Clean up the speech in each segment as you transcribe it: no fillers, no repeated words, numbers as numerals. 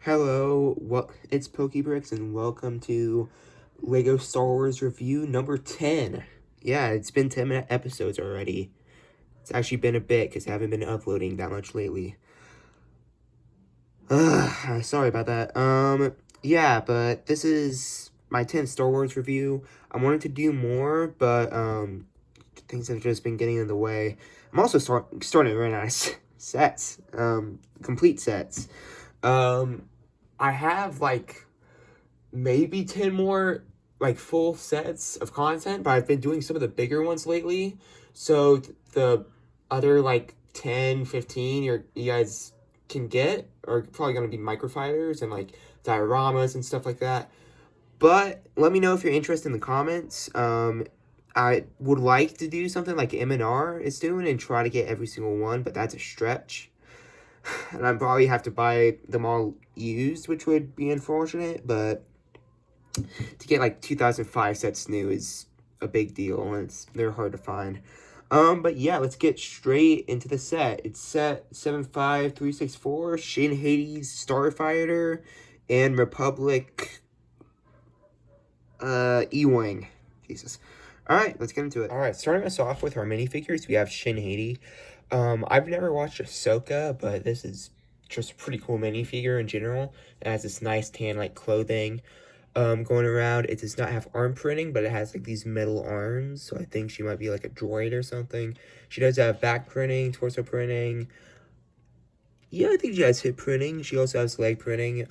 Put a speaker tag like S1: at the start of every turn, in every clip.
S1: Hello, it's Pokebricks, and welcome to Lego Star Wars review number 10. Yeah, it's been 10 episodes already. It's actually been a bit because I haven't been uploading that much lately. Sorry about that. Yeah, but this is my 10th Star Wars review. I wanted to do more, but, things have just been getting in the way. I'm also starting to run out of sets, complete sets. I have, like, maybe 10 more like full sets of content, but I've been doing some of the bigger ones lately. So the other like 10, 15 you guys can get are probably going to be microfighters and like dioramas and stuff like that. But let me know if you're interested in the comments. I would like to do something like M&R is doing and try to get every single one, but that's a stretch. And I'd probably have to buy them all used, which would be unfortunate, but to get like 2005 sets new is a big deal, and they're hard to find. But yeah, let's get straight into the set. It's set 75364, Shin Hades, Starfighter, and Republic E-Wing. Jesus. Alright, let's get into it. Alright, starting us off with our minifigures, we have Shin Hati. I've never watched Ahsoka, but this is just a pretty cool minifigure in general. It has this nice tan like clothing going around. It does not have arm printing, but it has like these metal arms, so I think she might be like a droid or something. She does have back printing, torso printing. Yeah, I think she has hip printing. She also has leg printing.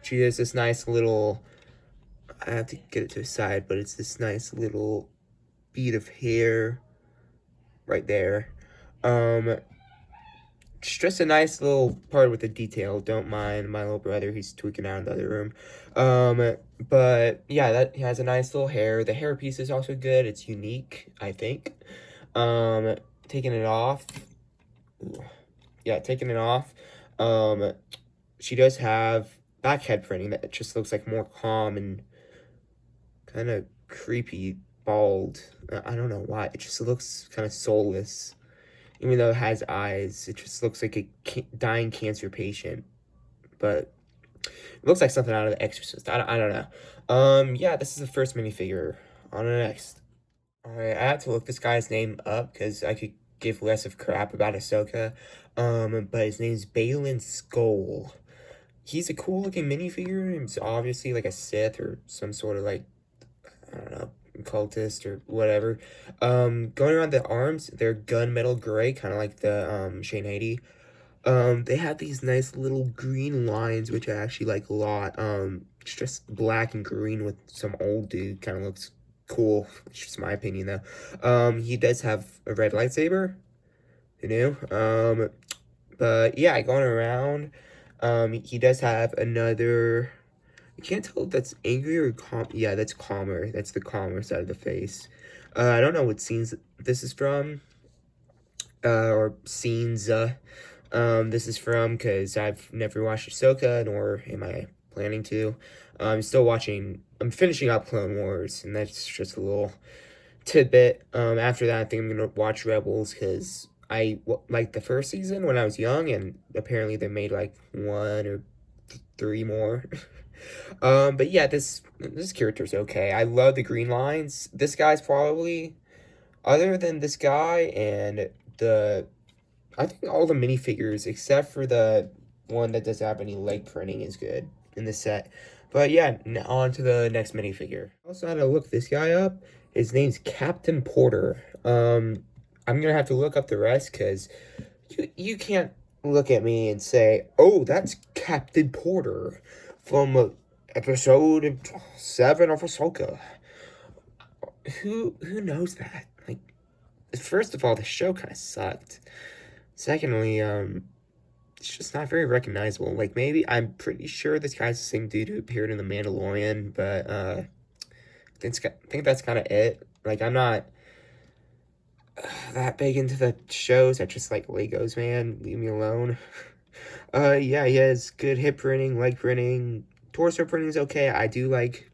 S1: She has this nice little, I have to get it to the side, but it's this nice little bead of hair right there. Just a nice little part with the detail. Don't mind my little brother. He's tweaking out in the other room. But yeah, that has a nice little hair. The hair piece is also good. It's unique, I think. Taking it off. Ooh. Yeah, taking it off. She does have back head printing that just looks like more calm and kind of creepy, bald. I don't know why. It just looks kind of soulless. Even though it has eyes, it just looks like a dying cancer patient. But it looks like something out of The Exorcist. I don't know. Yeah, this is the first minifigure. On the next. Alright, I had to look this guy's name up because I could give less of crap about Ahsoka. But his name's Balin Skull. He's a cool looking minifigure. He's obviously like a Sith or some sort of like, I don't know, cultist or whatever. Going around the arms, they're gunmetal gray, kind of like the Shin Hati. They have these nice little green lines, which I actually like a lot. It's just black and green with some old dude, kind of looks cool. It's just my opinion though. He does have a red lightsaber, you know. But yeah, going around, he does have another. I can't tell if that's angry or calm. Yeah, that's calmer. That's the calmer side of the face. I don't know what scenes this is from, or scenes, this is from, because I've never watched Ahsoka, nor am I planning to. I'm finishing up Clone Wars, and that's just a little tidbit. After that, I think I'm gonna watch Rebels, because I like the first season when I was young, and apparently they made like one or three more. But yeah, this character's okay. I love the green lines. This guy's probably, other than this guy and I think all the minifigures except for the one that doesn't have any leg printing is good in the set. But yeah, on to the next minifigure. I also had to look this guy up. His name's Captain Porter. I'm gonna have to look up the rest because you can't look at me and say, "Oh, that's Captain Porter from episode 7 of Ahsoka." Who knows that? Like, first of all, the show kind of sucked. Secondly, it's just not very recognizable. Like, maybe I'm pretty sure this guy's the same dude who appeared in The Mandalorian, but I think that's kind of it. Like, I'm not that big into the shows. I just like Legos, man. Leave me alone. Yeah, he has good hip printing, leg printing, torso printing is okay. I do like.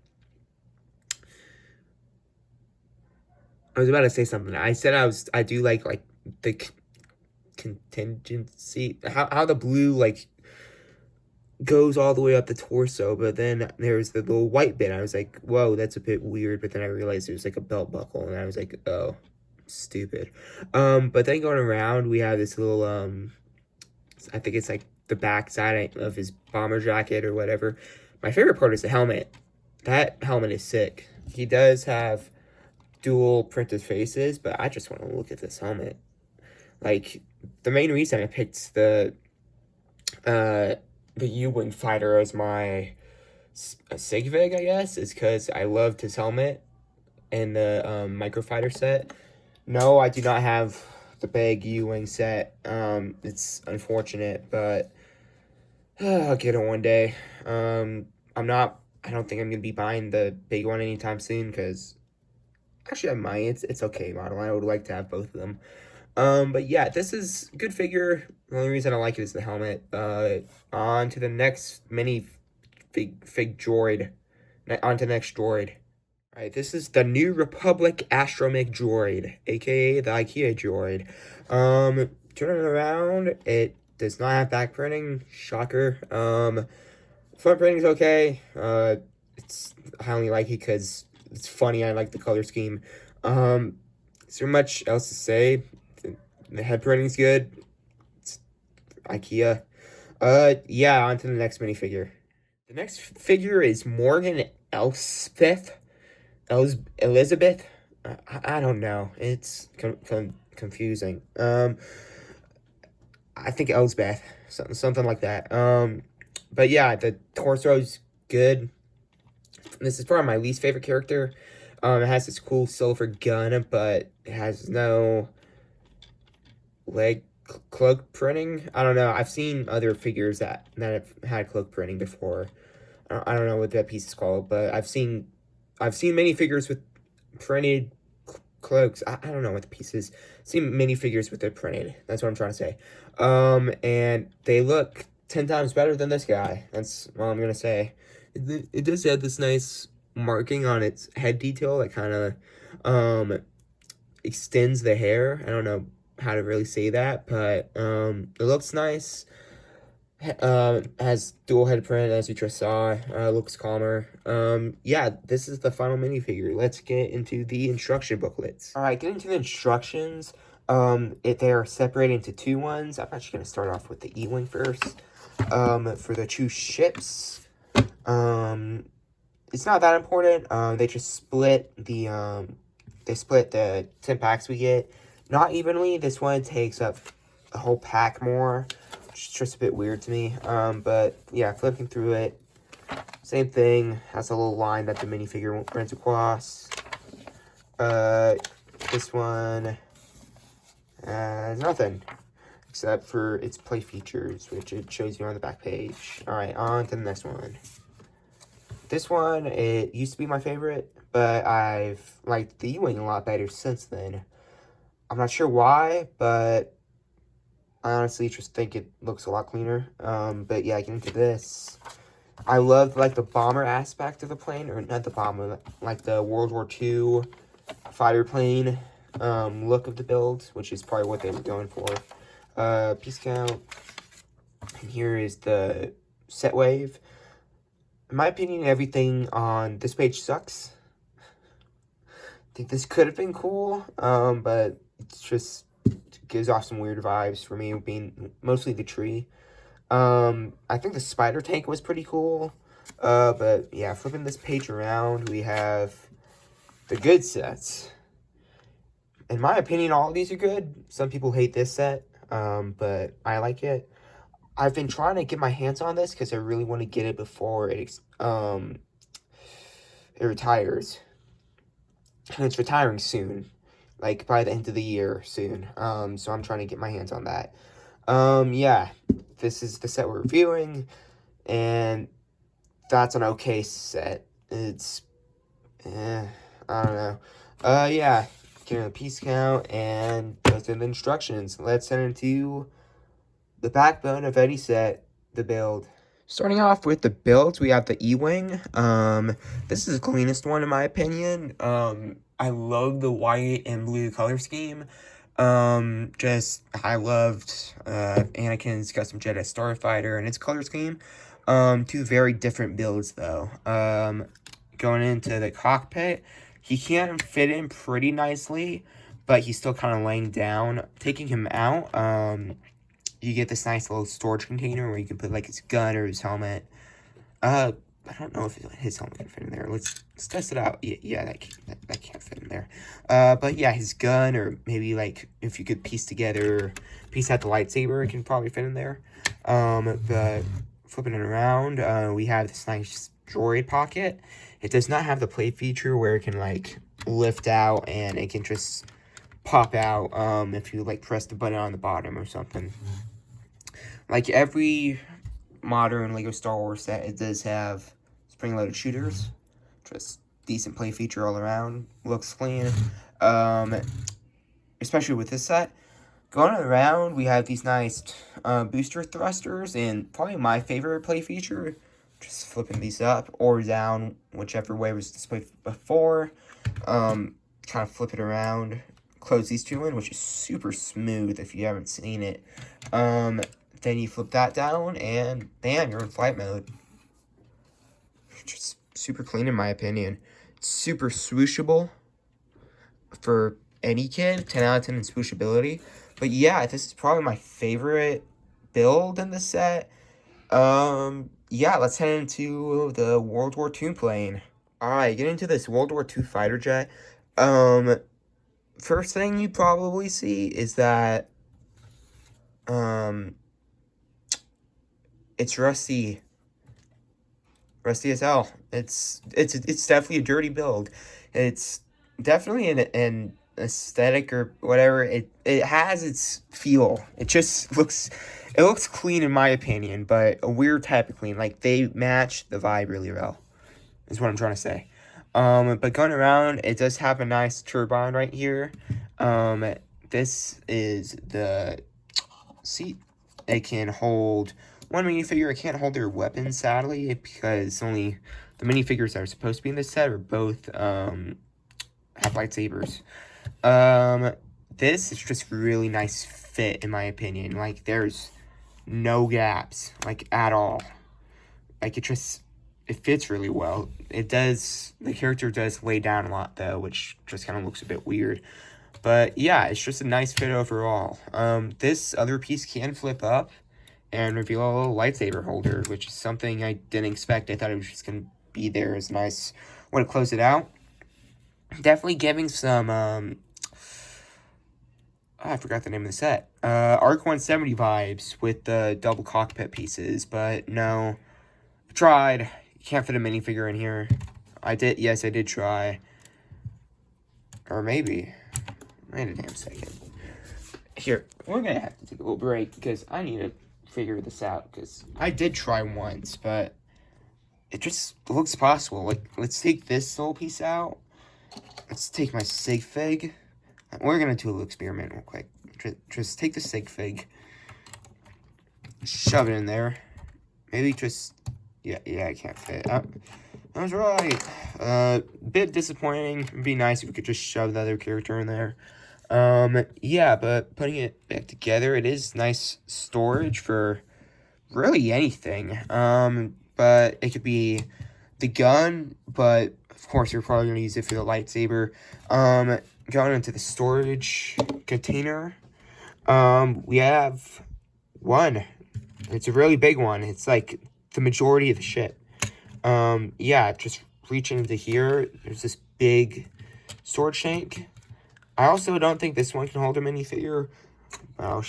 S1: I was about to say something. I said I do like the contingency. How the blue like goes all the way up the torso, but then there's the little white bit. I was like, whoa, that's a bit weird. But then I realized it was like a belt buckle, and I was like, oh, stupid. But then going around, we have this little I think it's like the back side of his bomber jacket or whatever. My favorite part is the helmet. That helmet is sick. He does have dual printed faces, but I just want to look at this helmet. Like, the main reason I picked uh the U-Wing fighter as my Sigvig, I guess, is because I loved his helmet in the microfighter set. No, I do not have the big U-Wing set. It's unfortunate, but I'll get it one day. I'm not. I don't think I'm gonna be buying the big one anytime soon because actually I might. It's okay model. I would like to have both of them. But yeah, this is a good figure. The only reason I like it is the helmet. On to the next mini fig droid. On to the next droid. Alright, this is the New Republic Astromech droid, aka the IKEA droid. Turning it around, it does not have back printing. Shocker. Front printing is okay. I only like it because it's funny. I like the color scheme. Is there much else to say? The head printing's good. It's IKEA. Yeah, on to the next minifigure. The next figure is Morgan Elspeth. Elizabeth? I don't know. It's confusing. I think Elsbeth. Something like that. But yeah, the torso's good. This is probably my least favorite character. It has this cool silver gun, but it has no leg cloak printing. I don't know. I've seen other figures that have had cloak printing before. I don't know what that piece is called, but I've seen many figures with printed cloaks. I don't know what the piece is. I've seen many figures with it printed. That's what I'm trying to say. And they look 10 times better than this guy. That's all I'm gonna say. It does have this nice marking on its head detail that kind of extends the hair. I don't know how to really say that, but it looks nice. Has dual head print, as you just saw. Looks calmer. Yeah, this is the final minifigure. Let's get into the instruction booklets. All right, getting to the instructions. They are separated into two ones. I'm actually gonna start off with the E-Wing first. For the two ships. It's not that important. They just split the 10 packs we get. Not evenly. This one takes up a whole pack more. Which is just a bit weird to me. But yeah, flipping through it. Same thing. Has a little line that the minifigure runs across. This one has nothing. Except for its play features, which it shows you on the back page. Alright, on to the next one. This one, it used to be my favorite, but I've liked the E-Wing a lot better since then. I'm not sure why, but I honestly just think it looks a lot cleaner. But yeah, getting to this. I love, like, the bomber aspect of the plane, or not the bomber, like the World War II fighter plane look of the build, which is probably what they were going for. Piece count. And here is the set wave. In my opinion, everything on this page sucks. I think this could have been cool, but it's just gives off some weird vibes for me, being mostly the tree. I think the spider tank was pretty cool. But yeah, flipping this page around, we have the good sets. In my opinion, all of these are good. Some people hate this set, but I like it. I've been trying to get my hands on this because I really want to get it before it retires. And it's retiring soon, like by the end of the year soon. So I'm trying to get my hands on that. Yeah, this is the set we're reviewing, and that's an okay set. It's, I don't know. Yeah, getting a piece count and goes into the instructions. Let's head into the backbone of any set, the build. Starting off with the builds, we have the E-Wing. This is the cleanest one in my opinion. I love the white and blue color scheme. I loved Anakin's Custom Jedi Starfighter and its color scheme. Two very different builds, though. Going into the cockpit, he can fit in pretty nicely, but he's still kind of laying down. Taking him out, you get this nice little storage container where you can put, like, his gun or his helmet. I don't know if his helmet can fit in there. Let's test it out. Yeah, that can't fit in there. But yeah, his gun, or maybe, like, if you could piece out the lightsaber, it can probably fit in there. But flipping it around, we have this nice droid pocket. It does not have the play feature where it can, like, lift out and it can just pop out, if you, like, press the button on the bottom or something. Like every modern LEGO Star Wars set, it does have spring-loaded shooters. Just decent play feature all around. Looks clean. Especially with this set. Going around, we have these nice booster thrusters, and probably my favorite play feature, just flipping these up or down, whichever way was displayed before. Kind of flip it around, close these two in, which is super smooth if you haven't seen it. Then you flip that down, and bam, you're in flight mode. Just super clean, in my opinion. Super swooshable for any kid. 10 out of 10 in swooshability. But yeah, this is probably my favorite build in the set. Yeah, let's head into the World War II plane. Alright, get into this World War II fighter jet. First thing you probably see is that, it's rusty. Rusty as hell. It's definitely a dirty build. It's definitely an aesthetic or whatever. It has its feel. It looks clean in my opinion, but a weird type of clean. Like, they match the vibe really well, is what I'm trying to say. But going around, it does have a nice turbine right here. This is the seat. It can hold one minifigure. It can't hold their weapons, sadly, because only the minifigures that are supposed to be in this set are both have lightsabers. This is just really nice fit, in my opinion. Like, there's no gaps, like, at all. Like, it fits really well. The character does lay down a lot, though, which just kind of looks a bit weird. But yeah, it's just a nice fit overall. This other piece can flip up and reveal a little lightsaber holder, which is something I didn't expect. I thought it was just going to be there as a nice way to close it out. Definitely giving some, I forgot the name of the set. Arc 170 vibes with the double cockpit pieces, but no. I tried. You can't fit a minifigure in here. Yes, I did try. Or maybe. Wait a damn second. Here, we're gonna have to take a little break because I need to figure this out, because I did try once, but it just looks possible. Like, let's take this little piece out. Let's take my sig fig. We're gonna do a little experiment real quick. Just take the sig fig, shove it in there. Maybe just, yeah, I can't fit. I was right. Bit disappointing. It'd be nice if we could just shove the other character in there. Yeah, but putting it back together, it is nice storage for really anything. But it could be the gun, but of course you're probably gonna use it for the lightsaber. Going into the storage container, we have one. It's a really big one. It's like the majority of the ship. Yeah, just reaching into here, there's this big storage tank. I also don't think this one can hold a minifigure. I'll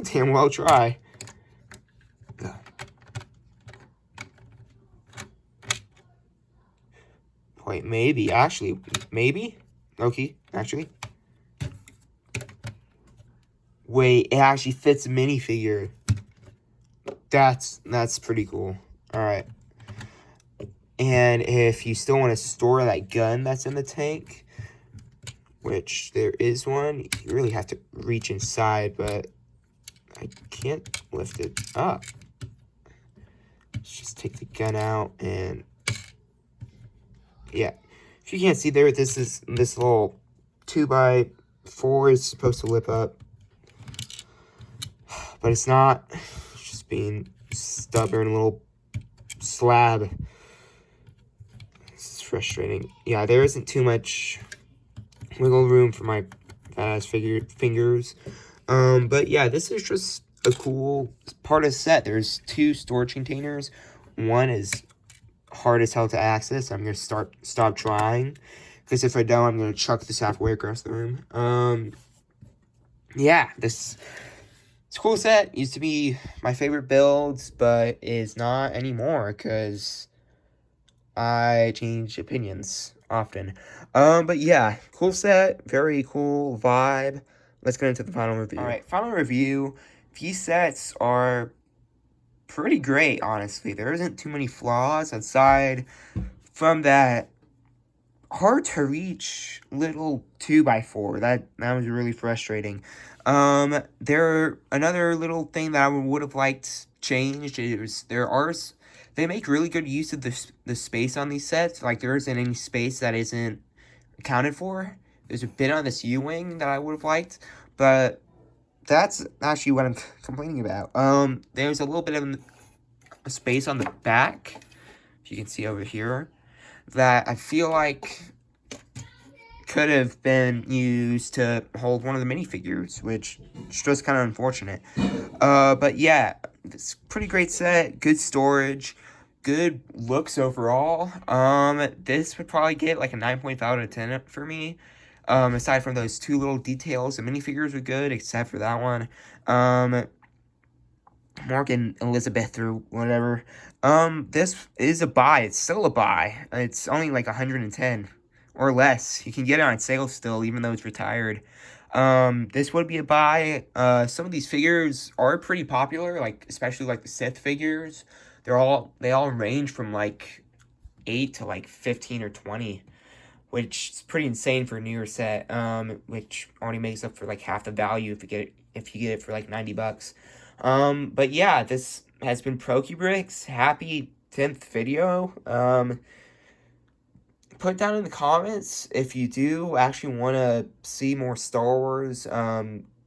S1: damn well try. Wait, maybe. Actually, maybe? Okay, actually. Wait, it actually fits a minifigure. That's pretty cool. Alright. And if you still want to store that gun that's in the tank, which there is one, you really have to reach inside, but I can't lift it up. Let's just take the gun out, and yeah. If you can't see there, this little 2x4 is supposed to lip up, but it's not. It's just being stubborn little slab. This is frustrating. Yeah, there isn't too much wiggle room for my fast fingers. But yeah, this is just a cool part of the set. There's 2 storage containers. One is hard as hell to access. I'm gonna stop trying, because if I don't, I'm gonna chuck this halfway across the room. Yeah, it's a cool set. Used to be my favorite builds, but is not anymore because I change opinions often. But yeah, cool set, very cool vibe. Let's get into the final review. Alright, final review. These sets are pretty great, honestly. There isn't too many flaws aside from that hard to reach little 2x4. That was really frustrating. Another little thing that I would have liked changed is they make really good use of the space on these sets. Like, there isn't any space that isn't accounted for. There's a bit on this U-wing that I would have liked, but that's actually what I'm complaining about. There's a little bit of a space on the back, if you can see over here, that I feel like could have been used to hold one of the minifigures, which is just kind of unfortunate. But yeah, it's a pretty great set, good storage, good looks overall. This would probably get like a 9.5 out of 10 for me. Aside from those 2 little details, the minifigures were good, except for that one. Morgan Elizabeth or whatever. This is a buy. It's still a buy. It's only like 110 or less. You can get it on sale still, even though it's retired. This would be a buy. Some of these figures are pretty popular, like especially like the Sith figures. They all range from like 8 to like 15 or 20, which is pretty insane for a newer set. Which already makes up for like half the value if you get it for like $90. But yeah, this has been Pokebricks. Happy 10th video. Put down in the comments if you do actually want to see more Star Wars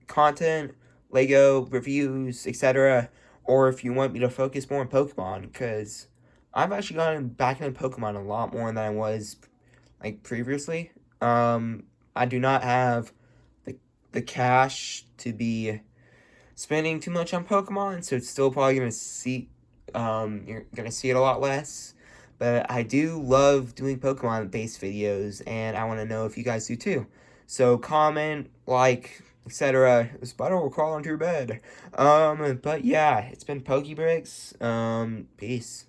S1: content, Lego reviews, etc., or if you want me to focus more on Pokemon, because I've actually gotten back into Pokemon a lot more than I was like previously. I do not have the cash to be spending too much on Pokemon, so it's still probably you're gonna see it a lot less. But I do love doing Pokemon-based videos, and I want to know if you guys do too. So comment, like, etc. The spider will crawl into your bed. But yeah, it's been Pokebricks. Peace.